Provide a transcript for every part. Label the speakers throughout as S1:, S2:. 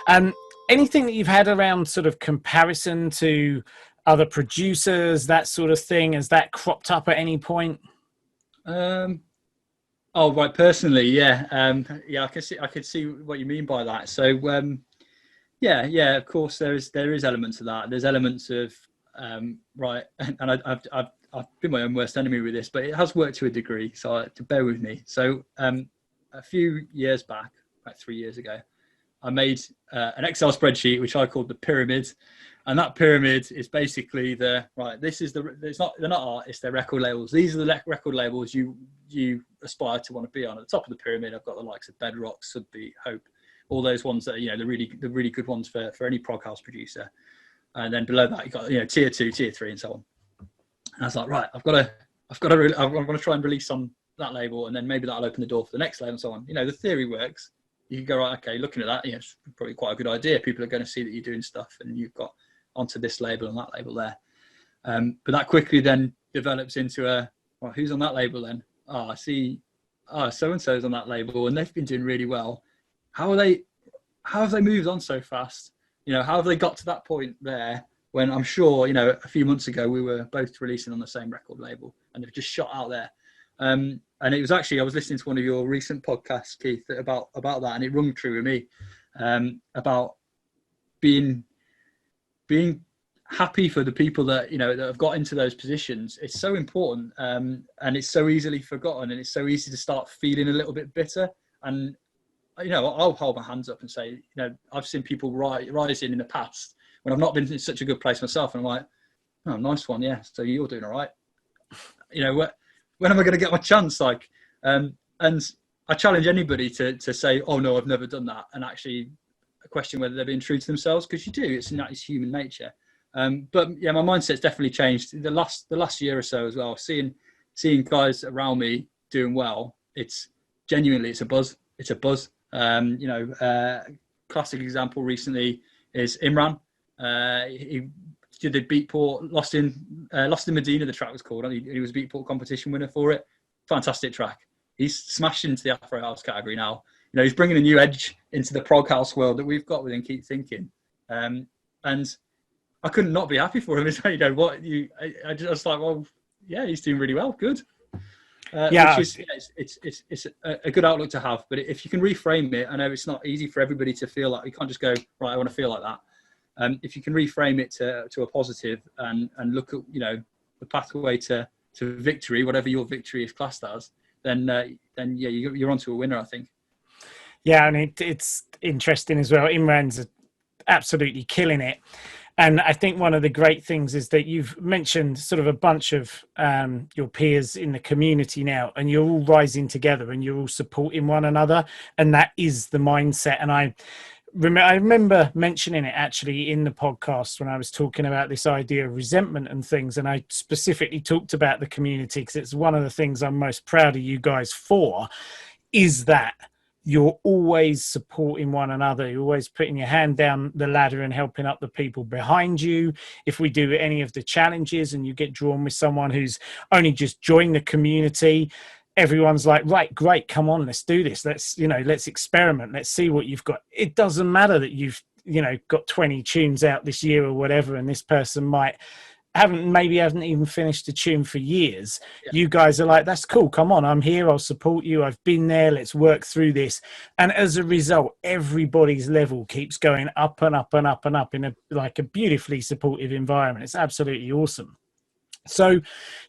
S1: Um, Anything that you've had around sort of comparison to other producers, that sort of thing, has that cropped up at any point?
S2: Oh, right. Personally, yeah, yeah. I could see what you mean by that. So, yeah, yeah. Of course, there is elements of that. There's elements of right, and I've been my own worst enemy with this, but it has worked to a degree. So to bear with me. So, a few years back, about 3 years ago, I made an Excel spreadsheet which I called the pyramid, and that pyramid is basically This is they're not artists, they're record labels. These are the record labels you aspire to want to be on. At the top of the pyramid, I've got the likes of Bedrock, Subbeat, Hope, all those ones that are, the really good ones for any prog house producer. And then below that, you got tier 2, tier 3, and so on. And I was like, right, I'm going to try and release on that label, and then maybe that'll open the door for the next label and so on. The theory works. You can go, right, okay, looking at that, it's probably quite a good idea. People are going to see that you're doing stuff, and you've got onto this label and that label there. But that quickly then develops into who's on that label then? I see, so-and-so's on that label, and they've been doing really well. How have they moved on so fast? How have they got to that point there when I'm sure, a few months ago we were both releasing on the same record label, and they've just shot out there. And it was actually, I was listening to one of your recent podcasts, Keith, about that, and it rung true with me, about being happy for the people that, that have got into those positions. It's so important, and it's so easily forgotten, and it's so easy to start feeling a little bit bitter. And, I'll hold my hands up and say, I've seen people rising in the past when I've not been in such a good place myself. And I'm like, oh, nice one. Yeah. So you're doing all right. When am I going to get my chance? And I challenge anybody to say, oh no, I've never done that, and actually question whether they're being true to themselves, because you do. It's human nature. But yeah, my mindset's definitely changed the last year or so as well. Seeing guys around me doing well, it's a buzz. It's a buzz. Classic example recently is Imran. He did the Beatport Lost in Medina, the track was called. He was a Beatport competition winner for it. Fantastic track. He's smashed into the Afro House category now. He's bringing a new edge into the prog house world that we've got within Keep Thinking. And I couldn't not be happy for him. I just like, well, yeah, he's doing really well. Good. It's a good outlook to have. But if you can reframe it, I know it's not easy for everybody to feel like, you can't just go, right, I want to feel like that. If you can reframe it to a positive and look at, the pathway to victory, whatever your victory is classed as, then yeah, you're onto a winner, I think.
S1: Yeah, and it's interesting as well. Imran's absolutely killing it. And I think one of the great things is that you've mentioned sort of a bunch of your peers in the community now, and you're all rising together and you're all supporting one another. And that is the mindset. And I remember mentioning it actually in the podcast when I was talking about this idea of resentment and things. And I specifically talked about the community because it's one of the things I'm most proud of you guys for, is that you're always supporting one another. You're always putting your hand down the ladder and helping up the people behind you. If we do any of the challenges and you get drawn with someone who's only just joined the community, everyone's like, right, great, come on, let's do this. Let's experiment. Let's see what you've got. It doesn't matter that you've, got 20 tunes out this year or whatever, and this person haven't even finished a tune for years. Yeah. You guys are like, that's cool, come on, I'm here, I'll support you, I've been there, let's work through this. And as a result, everybody's level keeps going up and up and up and up in a beautifully supportive environment. It's absolutely awesome. So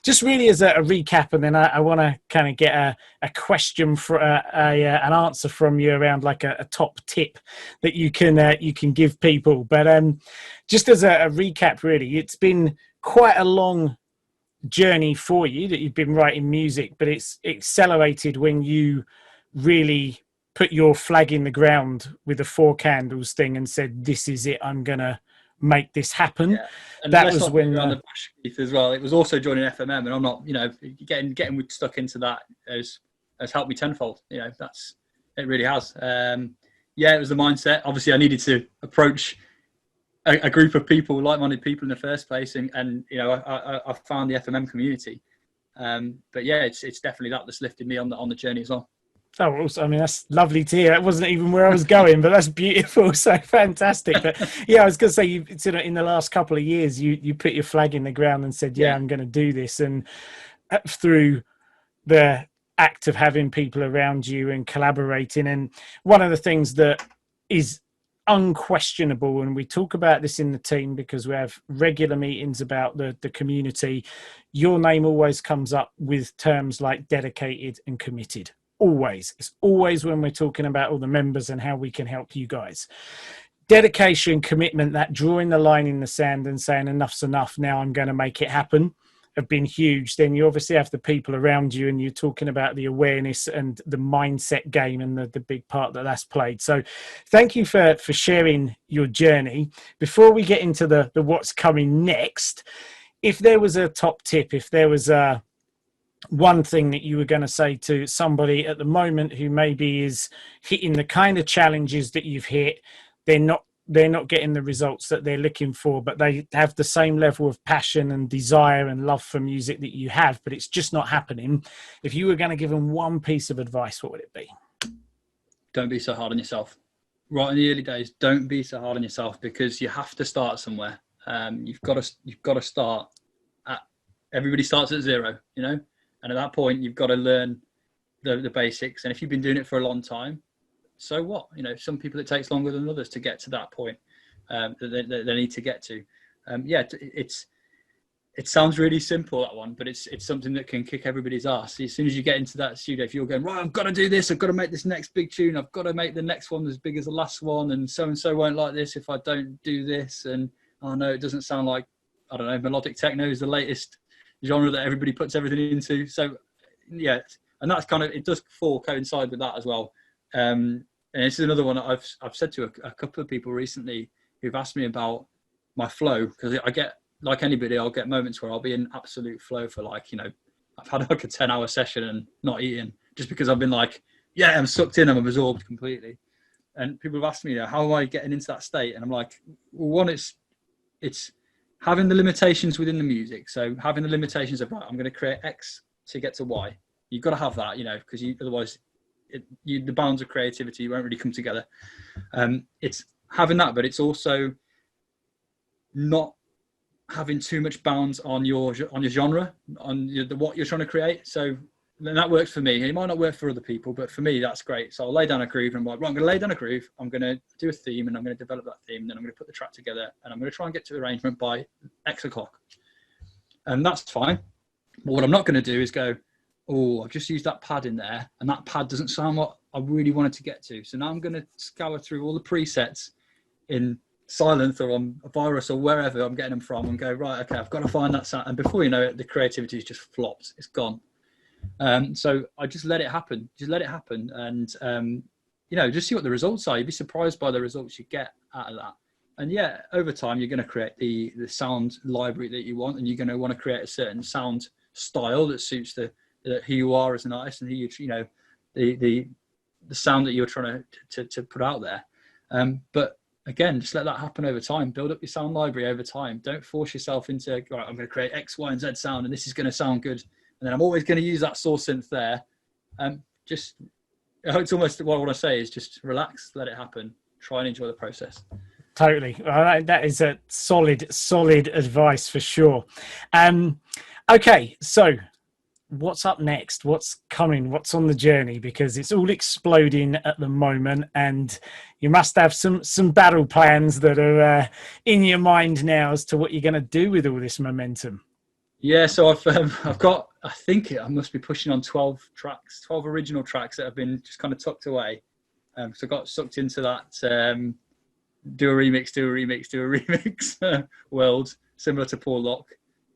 S1: just really as a recap, and then I want to kind of get a question for an answer from you around like a top tip that you can give people. But just as a recap, really, it's been quite a long journey for you that you've been writing music, but it's accelerated when you really put your flag in the ground with the 4 candles thing and said, this is it, I'm going to make this happen. Yeah.
S2: And that was when on the bash, Keith, as well. It was also joining FMM, and I'm not, getting stuck into that has helped me tenfold. It really has. It was the mindset. Obviously, I needed to approach a group of people, like-minded people in the first place, and I found the FMM community. But yeah, it's definitely that's lifted me on the journey as well.
S1: Oh, also, I mean, that's lovely to hear. That wasn't even where I was going, but that's beautiful. So fantastic. But yeah, I was going to say, you sort of in the last couple of years, you put your flag in the ground and said, yeah,
S2: Yeah.
S1: I'm going to do this. And through the act of having people around you and collaborating. And one of the things that is unquestionable, and we talk about this in the team because we have regular meetings about the community, your name always comes up with terms like dedicated and committed. Always. It's always when we're talking about all the members and how we can help you guys. Dedication, commitment, that drawing the line in the sand and saying enough's enough, now I'm going to make it happen, have been huge. Then you obviously have the people around you, and you're talking about the awareness and the mindset game and the big part that that's played. So thank you for sharing your journey. Before we get into the what's coming next, if there was a top tip, if there was a one thing that you were going to say to somebody at the moment who maybe is hitting the kind of challenges that you've hit, they're not getting the results that they're looking for, but they have the same level of passion and desire and love for music that you have, but it's just not happening. If you were going to give them one piece of advice, what would it be?
S2: Don't be so hard on yourself. Right in the early days, don't be so hard on yourself, because you have to start somewhere. You've got to start at, everybody starts at zero, you know, and at that point you've got to learn the basics. And if you've been doing it for a long time, so what? You know, some people it takes longer than others to get to that point that they need to get to. It sounds really simple, that one, but it's something that can kick everybody's ass. As soon as you get into that studio, if you're going, right, I've got to do this, I've got to make this next big tune, I've got to make the next one as big as the last one, and so won't like this if I don't do this, and oh no, it doesn't sound like, I don't know, melodic techno is the latest genre that everybody puts everything into. So yeah, and that's kind of, it does coincide with that as well. And this is another one that I've said to a couple of people recently who've asked me about my flow, because I get, like anybody, I'll get moments where I'll be in absolute flow for, like, you know, I've had like a 10-hour session and not eating, just because I've been like, yeah, I'm sucked in, I'm absorbed completely. And people have asked me, you know, how am I getting into that state? And I'm like, well, one, it's having the limitations within the music. So having the limitations of, right, I'm going to create X to get to Y. You've got to have that, you know, because otherwise the bounds of creativity won't really come together. It's having that, but it's also not having too much bounds on your genre, on what you're trying to create. So then that works for me. It might not work for other people, but for me, that's great. So I'll lay down a groove, and I'm like, right, I'm going to lay down a groove. I'm going to do a theme, and I'm going to develop that theme. Then I'm going to put the track together, and I'm going to try and get to arrangement by X o'clock. And that's fine. But what I'm not going to do is go, oh, I've just used that pad in there, and that pad doesn't sound what I really wanted to get to. So now I'm going to scour through all the presets in Silence or on a Virus or wherever I'm getting them from, and go, right, okay, I've got to find that sound. And before you know it, the creativity is just flopped. It's gone. So I just let it happen. And, you know, just see what the results are. You'd be surprised by the results you get out of that. And yeah, over time, you're going to create the sound library that you want, and you're going to want to create a certain sound style that suits who you are as an artist, and who you know, the sound that you're trying to put out there. But again, just let that happen over time. Build up your sound library over time. Don't force yourself into, right, I'm going to create X, Y, and Z sound, and this is going to sound good, and then I'm always going to use that source synth there. It's almost what I want to say is just relax, let it happen, try and enjoy the process.
S1: Totally. That is a solid advice for sure. Okay, so what's up next? What's coming? What's on the journey? Because it's all exploding at the moment, and you must have some battle plans that are in your mind now as to what you're going to do with all this momentum.
S2: Yeah, so I've got, I think I must be pushing on 12 original tracks that have been just kind of tucked away. So I got sucked into that do a remix world, similar to Paul Locke.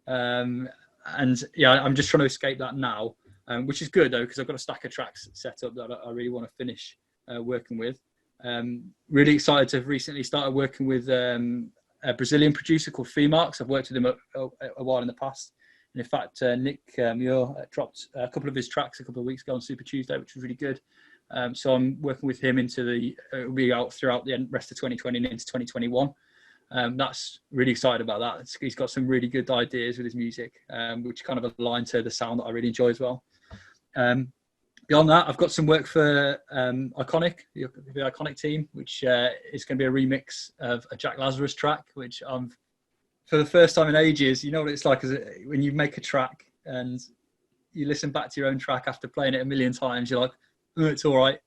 S2: And yeah, I'm just trying to escape that now, which is good though, because I've got a stack of tracks set up that I really want to finish working with. Really excited to have recently started working with a Brazilian producer called Femarks. I've worked with him a while in the past. And in fact, Nick Muir dropped a couple of his tracks a couple of weeks ago on Super Tuesday, which was really good. So I'm working with him it'll be out throughout the rest of 2020 and into 2021. That's really excited about that. He's got some really good ideas with his music, which kind of align to the sound that I really enjoy as well. Beyond that, I've got some work for Iconic, the Iconic team, which is going to be a remix of a Jack Lazarus track, which I'm, for the first time in ages, you know what it's like when you make a track and you listen back to your own track after playing it a million times, you're like, oh, it's all right.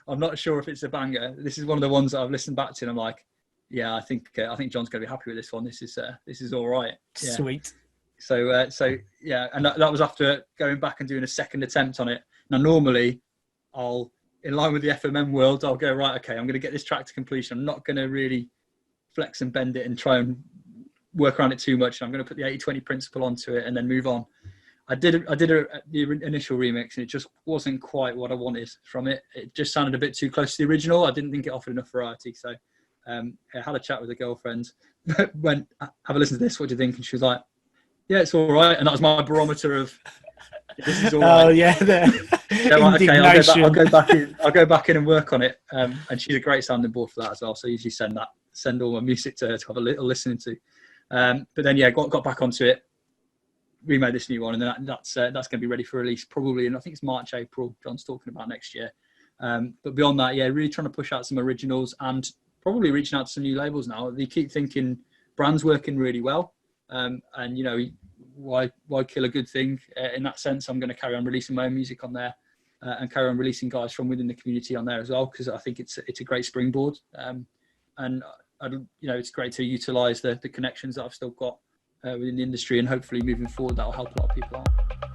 S2: I'm not sure if it's a banger. This is one of the ones that I've listened back to and I'm like, yeah, I think John's going to be happy with this one. This is all right. Yeah.
S1: Sweet.
S2: So yeah, and that was after going back and doing a second attempt on it. Now, normally, in line with the FMM world, I'll go, right, okay, I'm going to get this track to completion. I'm not going to really flex and bend it and try and work around it too much. I'm going to put the 80-20 principle onto it and then move on. I did the initial remix, and it just wasn't quite what I wanted from it. It just sounded a bit too close to the original. I didn't think it offered enough variety. So I had a chat with a girlfriend, went, have a listen to this, what do you think? And she was like, yeah, it's all right. And that was my barometer of, this is all right.
S1: Oh yeah,
S2: Right, okay, I'll go back in and work on it. And she's a great sounding board for that as well. So I usually send all my music to her to have a little listening to. But then yeah, got back onto it, remade this new one, and then that's going to be ready for release probably in, I think it's March, April. John's talking about next year. But beyond that, yeah, really trying to push out some originals and probably reaching out to some new labels now. They keep thinking brand's working really well, and you know, why kill a good thing in that sense. I'm going to carry on releasing my own music on there, and carry on releasing guys from within the community on there as well, because I think it's a great springboard, and you know, it's great to utilize the connections that I've still got within the industry, and hopefully moving forward that'll help a lot of people out.